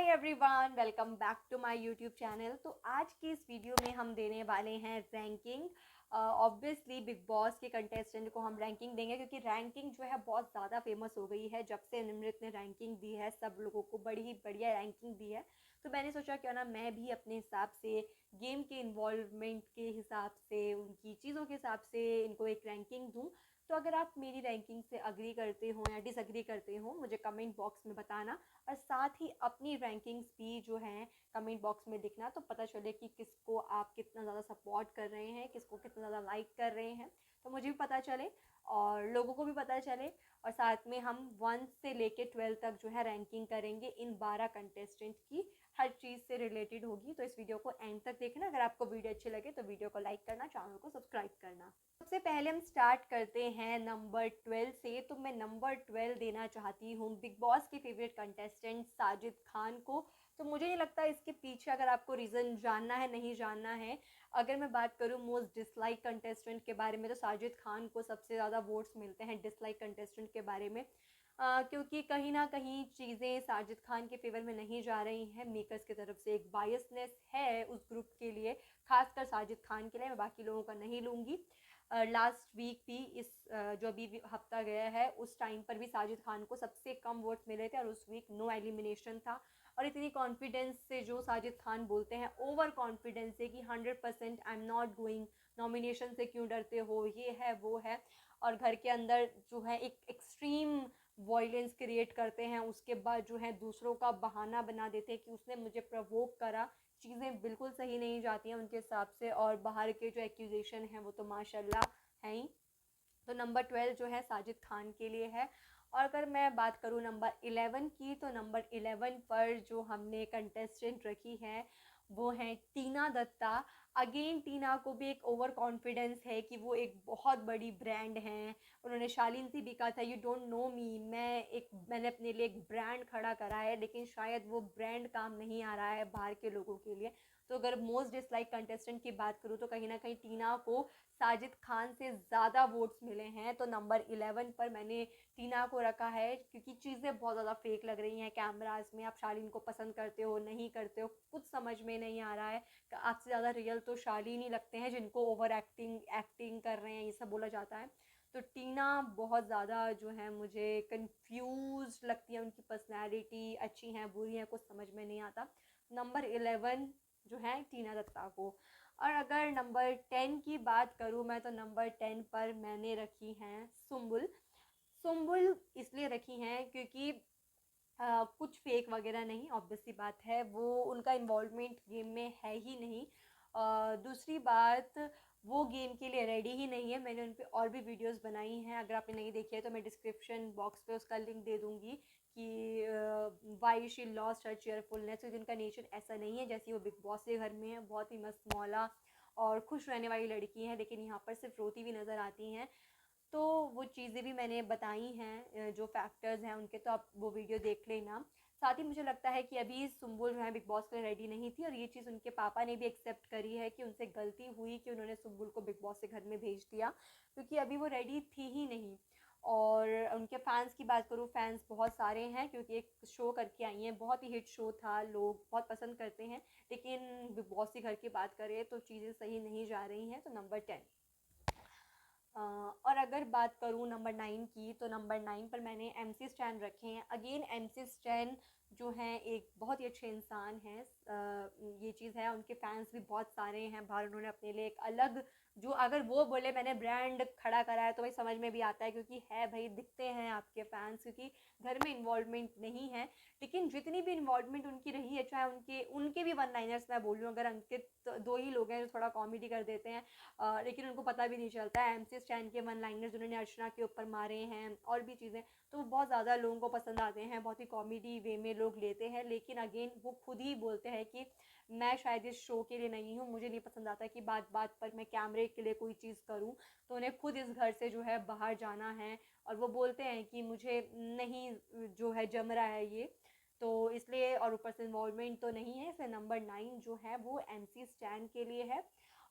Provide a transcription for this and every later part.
Everyone, welcome back to my YouTube channel. तो आज की इस वीडियो में हम देने वाले हैं रैंकिंग। ऑब्वियसली बिग बॉस के कंटेस्टेंट को हम रैंकिंग देंगे क्योंकि रैंकिंग जो है बहुत ज़्यादा फेमस हो गई है। जब से निमृत ने रैंकिंग दी है, सब लोगों को बड़ी ही बढ़िया रैंकिंग दी है। तो मैंने सोचा क्यों ना मैं भी अपने हिसाब से, गेम के इन्वॉल्वमेंट के हिसाब से, उनकी चीज़ों के हिसाब से इनको एक रैंकिंग दूँ। तो अगर आप मेरी रैंकिंग से अग्री करते हो या डिसअग्री करते हो, मुझे कमेंट बॉक्स में बताना। और साथ ही अपनी रैंकिंग्स भी जो हैं कमेंट बॉक्स में लिखना, तो पता चले कि किसको आप कितना ज़्यादा सपोर्ट कर रहे हैं, किसको कितना ज़्यादा लाइक कर रहे हैं। तो मुझे भी पता चले और लोगों को भी पता चले। और साथ में हम 1 से लेके 12 तक जो है रैंकिंग करेंगे इन 12 कंटेस्टेंट की। हर चीज़ से रिलेटेड होगी, तो इस वीडियो को एंड तक देखना। अगर आपको वीडियो अच्छी लगे तो वीडियो को लाइक करना, चैनल को सब्सक्राइब करना। सबसे पहले हम स्टार्ट करते हैं नंबर 12 से। तो मैं नंबर 12 देना चाहती हूँ बिग बॉस के फेवरेट कंटेस्टेंट साजिद खान को। तो मुझे नहीं लगता इसके पीछे अगर आपको रीज़न जानना है, नहीं जानना है। अगर मैं बात करूँ मोस्ट डिसलाइक कंटेस्टेंट के बारे में, तो साजिद खान को सबसे ज़्यादा वोट्स मिलते हैं डिसलाइक कंटेस्टेंट के बारे में। क्योंकि कहीं ना कहीं चीज़ें साजिद खान के फेवर में नहीं जा रही हैं। मेकर्स की तरफ से एक बायसनेस है उस ग्रुप के लिए, खासकर साजिद खान के लिए। मैं बाकी लोगों का नहीं लूँगी। लास्ट वीक भी जो अभी हफ्ता गया है उस टाइम पर भी साजिद खान को सबसे कम वोट मिले थे और उस वीक नो एलिमिनेशन था। और इतनी कॉन्फिडेंस से जो साजिद खान बोलते हैं, ओवर कॉन्फिडेंस से कि 100% I am not going, nomination से क्यों डरते हो, ये है वो है। और घर के अंदर जो है एक एक्सट्रीम वॉयलेंस क्रिएट करते हैं। उसके बाद जो है दूसरों का बहाना बना देते हैं कि उसने मुझे प्रवोक करा। चीज़ें बिल्कुल सही नहीं जाती हैं उनके हिसाब से। और बाहर के जो एक्यूजेशन हैं वो तो माशाल्लाह हैं ही। तो नंबर 12 जो है साजिद खान के लिए है। और अगर मैं बात करूँ नंबर 11 की, तो नंबर 11 पर जो हमने कंटेस्टेंट रखी है वो है टीना दत्ता। अगेन टीना को भी एक ओवर कॉन्फिडेंस है कि वो एक बहुत बड़ी ब्रांड हैं। उन्होंने शालीन से भी कहा था, यू डोंट नो मी, मैंने अपने लिए एक ब्रांड खड़ा करा है, लेकिन शायद वो ब्रांड काम नहीं आ रहा है बाहर के लोगों के लिए। तो अगर मोस्ट डिसलाइक कंटेस्टेंट की बात करूँ तो कहीं ना कहीं टीना को साजिद खान से ज़्यादा वोट्स मिले हैं। तो नंबर 11 पर मैंने टीना को रखा है क्योंकि चीज़ें बहुत ज़्यादा फेक लग रही हैं कैमराज में। आप शालीन को पसंद करते हो, नहीं करते हो, कुछ समझ में नहीं आ रहा है। आपसे ज़्यादा रियल तो शालीन ही लगते हैं, जिनको ओवर एक्टिंग कर रहे हैं, ये सब बोला जाता है। तो टीना बहुत ज़्यादा जो है मुझे कंफ्यूज लगती है। उनकी पर्सनैलिटी अच्छी हैं बुरी हैं कुछ समझ में नहीं आता। नंबर 11 जो है टीना दत्ता को। और अगर नंबर 10 की बात करूँ मैं, तो नंबर 10 पर मैंने रखी हैं सुम्बुल। सुम्बुल इसलिए रखी हैं क्योंकि कुछ फेक वगैरह नहीं, ऑब्वियस सी बात है, वो उनका इन्वॉल्वमेंट गेम में है ही नहीं। दूसरी बात, वो गेम के लिए रेडी ही नहीं है। मैंने उन पर और भी वीडियोस बनाई हैं, अगर आपने नहीं देखी है तो मैं डिस्क्रिप्शन बॉक्स पे उसका लिंक दे दूँगी कि why she lost her cheerfulness. क्योंकि उनका नेचर ऐसा नहीं है जैसी वो बिग बॉस के घर में है। बहुत ही मस्त मौला और खुश रहने वाली लड़की हैं, लेकिन यहाँ पर सिर्फ रोती हुई नज़र आती हैं। तो वो चीज़ें भी मैंने बताई हैं, जो फैक्टर्स हैं उनके, तो आप वो वीडियो देख लेना। साथ ही मुझे लगता है कि अभी सुम्बुल जो है बिग बॉस के लिए रेडी नहीं थी, और ये चीज़ उनके पापा ने भी एक्सेप्ट करी है कि उनसे गलती हुई कि उन्होंने सुम्बुल को बिग बॉस के घर में भेज दिया, क्योंकि अभी वो रेडी थी ही नहीं। और उनके फैंस की बात करूँ, फैंस बहुत सारे हैं क्योंकि एक शो करके आई हैं, बहुत ही हिट शो था, लोग बहुत पसंद करते हैं। लेकिन बिग बॉस के घर की बात करें तो चीज़ें सही नहीं जा रही हैं। तो नंबर 10। और अगर बात करूँ नंबर 9 की, तो नंबर 9 पर मैंने MC स्टैन रखे हैं। अगेन MC स्टैन जो हैं एक बहुत ही अच्छे इंसान हैं। ये चीज़ है, उनके फैंस भी बहुत सारे हैं बाहर। उन्होंने अपने लिए एक अलग, जो अगर वो बोले मैंने ब्रांड खड़ा करा है तो भाई समझ में भी आता है, क्योंकि है भाई, दिखते हैं आपके फैंस, क्योंकि घर में इन्वॉल्वमेंट नहीं है। लेकिन जितनी भी इन्वॉल्वमेंट उनकी रही है, चाहे उनके उनके भी वन लाइनर्स मैं बोल रही हूँ, अगर अंकित, तो दो ही लोग हैं जो थोड़ा कॉमेडी कर देते हैं, लेकिन उनको पता भी नहीं चलता है। MC स्टैन के वन लाइनर्स जिन्होंने अर्चना के ऊपर मारे हैं और भी चीज़ें, तो वो बहुत ज़्यादा लोगों को पसंद आते हैं, बहुत ही कॉमेडी वे में लोग लेते हैं। लेकिन अगेन वो खुद ही बोलते हैं कि मैं शायद इस शो के लिए नहीं हूँ, मुझे नहीं पसंद आता कि बात बात पर मैं कैमरे के लिए कोई चीज़ करूँ। तो उन्हें खुद इस घर से जो है बाहर जाना है, और वो बोलते हैं कि मुझे नहीं जो है जम रहा है ये, तो इसलिए। और ऊपर से इन्वॉल्वमेंट तो नहीं है, इसलिए नंबर 9 जो है वो MC स्टैन के लिए है।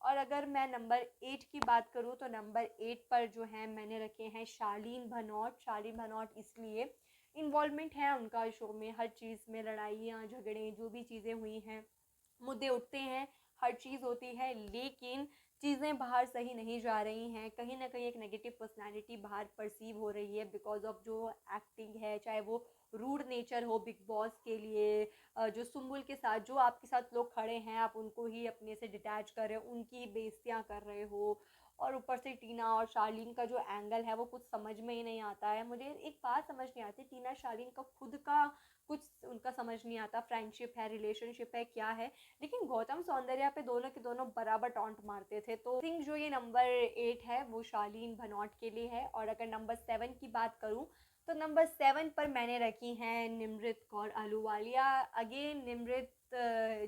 और अगर मैं नंबर 8 की बात करूँ, तो नंबर 8 पर जो है मैंने रखे हैं शालीन भनोट। शालीन भनोट इन्वॉल्वमेंट है उनका शो में, हर चीज़ में लड़ाइयाँ झगड़े जो भी चीज़ें हुई हैं, मुद्दे उठते हैं, हर चीज़ होती है, लेकिन चीज़ें बाहर सही नहीं जा रही हैं। कहीं ना कहीं एक नेगेटिव पर्सनालिटी बाहर परसीव हो रही है बिकॉज ऑफ जो एक्टिंग है, चाहे वो रूड नेचर हो बिग बॉस के लिए, जो सुम्बुल के साथ जो आपके साथ लोग खड़े हैं आप उनको ही अपने से डिटैच कर रहे हो, उनकी बेइज्जतियाँ कर रहे हो, और ऊपर से टीना और शार्लिन का जो एंगल है वो कुछ समझ में ही नहीं आता है। मुझे एक बात समझ नहीं आती, टीना शार्लिन का खुद का कुछ उनका समझ नहीं आता, फ्रेंडशिप है, रिलेशनशिप है, क्या है। लेकिन गौतम सौंदर्या पे दोनों के दोनों बराबर टॉन्ट मारते थे। तो थिंक जो ये नंबर 8 है वो शार्लिन भनौट के लिए है। और अगर नंबर 7 की बात करूँ तो नंबर 7 पर मैंने रखी हैं निमृत कौर अहलूवालिया। अगेन निमृत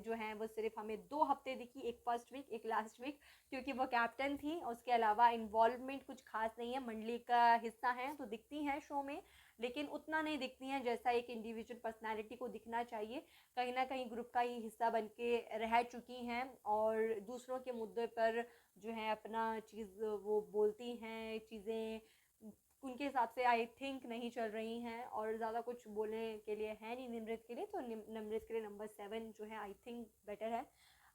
जो है वो सिर्फ हमें 2 हफ्ते दिखी, एक फर्स्ट वीक एक लास्ट वीक, क्योंकि वो कैप्टन थी। उसके अलावा इन्वॉल्वमेंट कुछ खास नहीं है, मंडली का हिस्सा है तो दिखती हैं शो में, लेकिन उतना नहीं दिखती हैं जैसा एक इंडिविजुअल पर्सनालिटी को दिखना चाहिए। कहीं ना कहीं ग्रुप का ही हिस्सा बन के रह चुकी हैं और दूसरों के मुद्दे पर जो है अपना चीज़ वो बोलती हैं, चीज़ें उनके हिसाब से आई थिंक नहीं चल रही हैं और ज़्यादा कुछ बोलने के लिए है नहीं निमृत के लिए। तो निमृत के लिए नंबर 7 जो है आई थिंक बेटर है।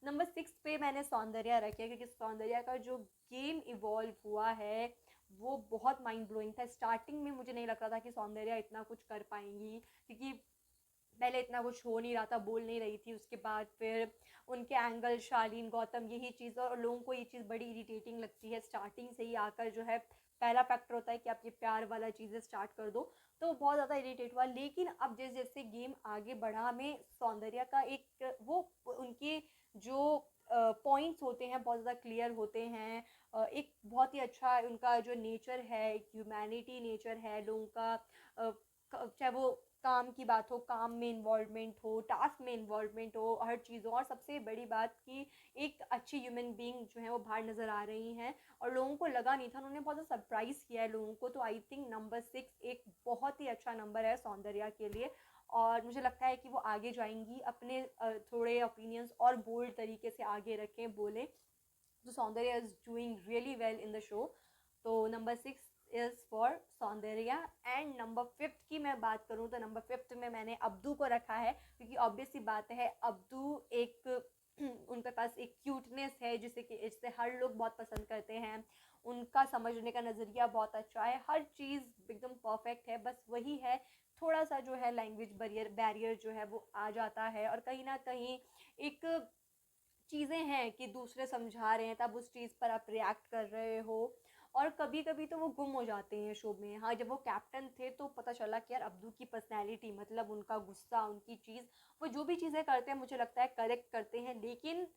नंबर 6 पे मैंने सौंदर्या रखी है, क्योंकि सौंदर्या का जो गेम इवॉल्व हुआ है वो बहुत माइंड ब्लोइंग था। स्टार्टिंग में मुझे नहीं लग रहा था कि सौंदर्या इतना कुछ कर पाएंगी, क्योंकि पहले इतना कुछ हो नहीं रहा था, बोल नहीं रही थी। उसके बाद फिर उनके एंगल, शालीन, गौतम, यही चीज़, और लोगों को ये चीज़ बड़ी इरिटेटिंग लगती है स्टार्टिंग से ही आकर। जो है पहला फैक्टर होता है कि आप ये प्यार वाला चीज़ें स्टार्ट कर दो, तो बहुत ज़्यादा इरिटेट हुआ। लेकिन अब जैसे जैसे गेम आगे बढ़ा, में सौंदर्या का एक वो उनके जो पॉइंट्स होते हैं बहुत ज़्यादा क्लियर होते हैं। एक बहुत ही अच्छा उनका जो नेचर है, एक ह्यूमैनिटी नेचर है लोगों का, चाहे वो काम की बात हो, काम में इन्वॉल्वमेंट हो, टास्क में इन्वॉल्वमेंट हो, हर चीज़ हो। और सबसे बड़ी बात कि एक अच्छी ह्यूमन बीइंग जो है वो बाहर नज़र आ रही हैं और लोगों को लगा नहीं था, उन्होंने बहुत ज़्यादा सरप्राइज़ किया है लोगों को। तो आई थिंक नंबर 6 एक बहुत ही अच्छा नंबर है सौंदर्या के लिए, और मुझे लगता है कि वो आगे जाएंगी, अपने थोड़े ओपिनियंस और बोल्ड तरीके से आगे रखें, बोलें। तो Soundarya is doing really well in the show. तो number 6 is for Soundarya. And number 5 की मैं बात करूँ तो नंबर 5 में मैंने अब्दू को रखा है, क्योंकि ऑब्वियस सी बात है अब्दू एक उनके पास एक क्यूटनेस है जिसे कि इससे हर लोग बहुत पसंद करते हैं। उनका समझने का नज़रिया बहुत अच्छा है, हर चीज़ एकदम परफेक्ट है। बस वही है, थोड़ा सा जो है लैंग्वेज बैरियर जो है वो आ जाता है, और कहीं ना कहीं एक चीज़ें हैं कि दूसरे समझा रहे हैं तब उस चीज़ पर आप रिएक्ट कर रहे हो, और कभी कभी तो वो गुम हो जाते हैं शो में। हाँ, जब वो कैप्टन थे तो पता चला कि यार अब्दू की पर्सनैलिटी, मतलब उनका गुस्सा, उनकी चीज़, वो जो भी चीज़ें करते हैं मुझे लगता है करेक्ट करते हैं, लेकिन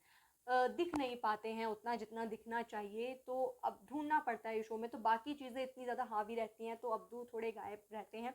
दिख नहीं पाते हैं उतना जितना दिखना चाहिए। तो अब ढूंढना पड़ता है शो में, तो बाकी चीज़ें इतनी ज़्यादा हावी रहती हैं तो अब्दू थोड़े गायब रहते हैं।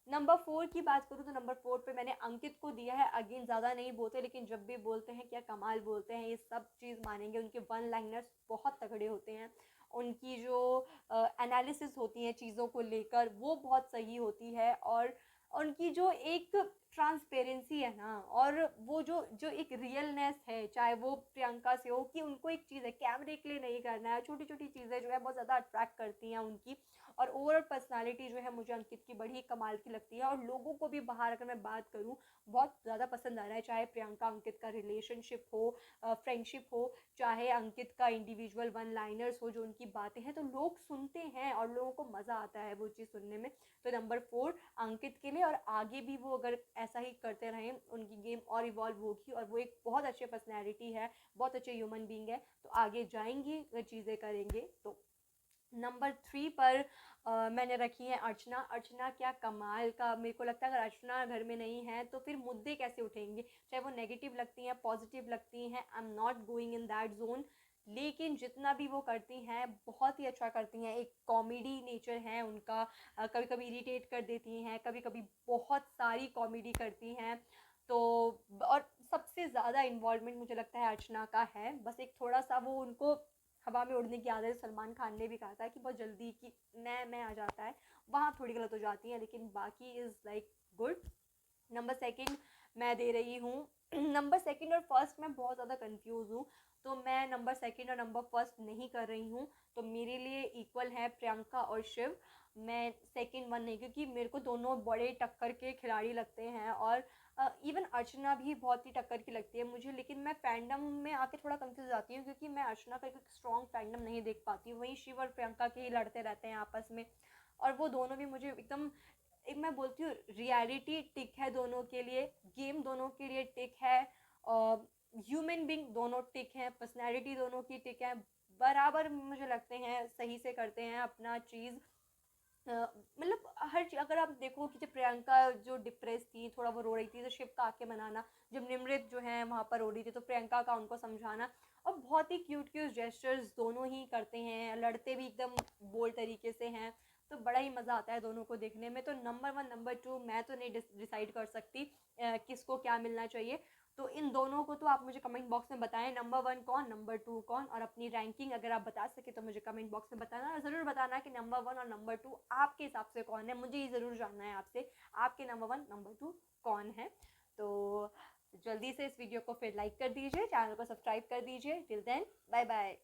नंबर 4 की बात करूँ तो नंबर 4 पे मैंने अंकित को दिया है। अगेन ज़्यादा नहीं बोलते, लेकिन जब भी बोलते हैं क्या कमाल बोलते हैं, ये सब चीज़ मानेंगे। उनके वन लाइनर्स बहुत तगड़े होते हैं, उनकी जो एनालिसिस होती है चीज़ों को लेकर वो बहुत सही होती है, और उनकी जो एक ट्रांसपेरेंसी है ना, और वो जो जो एक रियलनेस है, चाहे वो प्रियंका से हो कि उनको एक चीज़ है कैमरे के लिए नहीं करना है, छोटी छोटी चीज़ें जो है बहुत ज़्यादा अट्रैक्ट करती हैं उनकी। और ओवरऑल पर्सनालिटी जो है मुझे अंकित की बड़ी कमाल की लगती है, और लोगों को भी बाहर अगर मैं बात करूँ बहुत ज़्यादा पसंद आ रहा है, चाहे प्रियंका अंकित का रिलेशनशिप हो, फ्रेंडशिप हो, चाहे अंकित का इंडिविजुअल वन लाइनर्स हो, जो उनकी बातें हैं तो लोग सुनते हैं और लोगों को मज़ा आता है वो चीज़ सुनने में। तो नंबर 4 अंकित के लिए, और आगे भी वो अगर ऐसा ही करते रहें उनकी गेम और इवॉल्व होगी, और वो एक बहुत अच्छे पर्सनैलिटी है, बहुत अच्छे ह्यूमन बींग है, तो आगे जाएंगी चीज़ें करेंगे। तो नंबर 3 पर मैंने रखी है अर्चना। अर्चना क्या कमाल का, मेरे को लगता है अगर अर्चना घर में नहीं है तो फिर मुद्दे कैसे उठेंगे, चाहे वो नेगेटिव लगती हैं, पॉजिटिव लगती हैं, I am not going in that zone. लेकिन जितना भी वो करती हैं बहुत ही अच्छा करती हैं, एक कॉमेडी नेचर है उनका, कभी कभी इरिटेट कर देती हैं, कभी कभी बहुत सारी कॉमेडी करती हैं। तो और सबसे ज़्यादा इन्वॉल्वमेंट मुझे लगता है अर्चना का है, बस एक थोड़ा सा वो उनको हवा में उड़ने की आदत है। सलमान खान ने भी कहा था कि बहुत जल्दी कि मैं आ जाता है, वहाँ थोड़ी गलत हो जाती है, लेकिन बाकी इज़ लाइक गुड। नंबर 2 मैं दे रही हूँ। नंबर सेकंड और फर्स्ट में बहुत ज़्यादा कंफ्यूज हूँ, तो मैं नंबर सेकंड और नंबर फर्स्ट नहीं कर रही हूँ। तो मेरे लिए इक्वल है प्रियंका और शिव। मैं सेकंड वन नहीं, क्योंकि मेरे को दोनों बड़े टक्कर के खिलाड़ी लगते हैं, और इवन अर्चना भी बहुत ही टक्कर की लगती है मुझे। लेकिन मैं फैंडम में आके थोड़ा कंफ्यूज आती हूँ, क्योंकि मैं अर्चना का एक स्ट्रॉन्ग फैंडम नहीं देख पाती हूँ। वहीं शिव और प्रियंका के ही लड़ते रहते हैं आपस में, और वो दोनों भी मुझे एकदम, एक मैं बोलती हूँ रियलिटी टिक है दोनों के लिए, गेम दोनों के लिए टिक है, ह्यूमन बींग दोनों टिक हैं, पर्सनैलिटी दोनों की टिक है, बराबर मुझे लगते हैं सही से करते हैं अपना चीज़। मतलब हर चीज़ अगर आप देखो कि जब प्रियंका जो डिप्रेस थी, थोड़ा वो रो रही थी, तो शिव का आके मनाना, जब निमृत जो है वहाँ पर रो रही थी तो प्रियंका का उनको समझाना, और बहुत ही क्यूट क्यूट जेस्चर्स दोनों ही करते हैं, लड़ते भी एकदम बोल्ड तरीके से हैं। तो बड़ा ही मज़ा आता है दोनों को देखने में। तो नंबर वन नंबर टू मैं तो नहीं डिसाइड कर सकती किसको क्या मिलना चाहिए। तो इन दोनों को तो आप मुझे कमेंट बॉक्स में बताएं, नंबर वन कौन, नंबर टू कौन, और अपनी रैंकिंग अगर आप बता सके तो मुझे कमेंट बॉक्स में बताना, और ज़रूर बताना कि नंबर वन और नंबर टू आपके हिसाब से कौन है। मुझे ये ज़रूर जानना है आपसे, आपके नंबर वन नंबर टू कौन है। तो जल्दी से इस वीडियो को फिर लाइक कर दीजिए, चैनल को सब्सक्राइब कर दीजिए। Till then bye bye.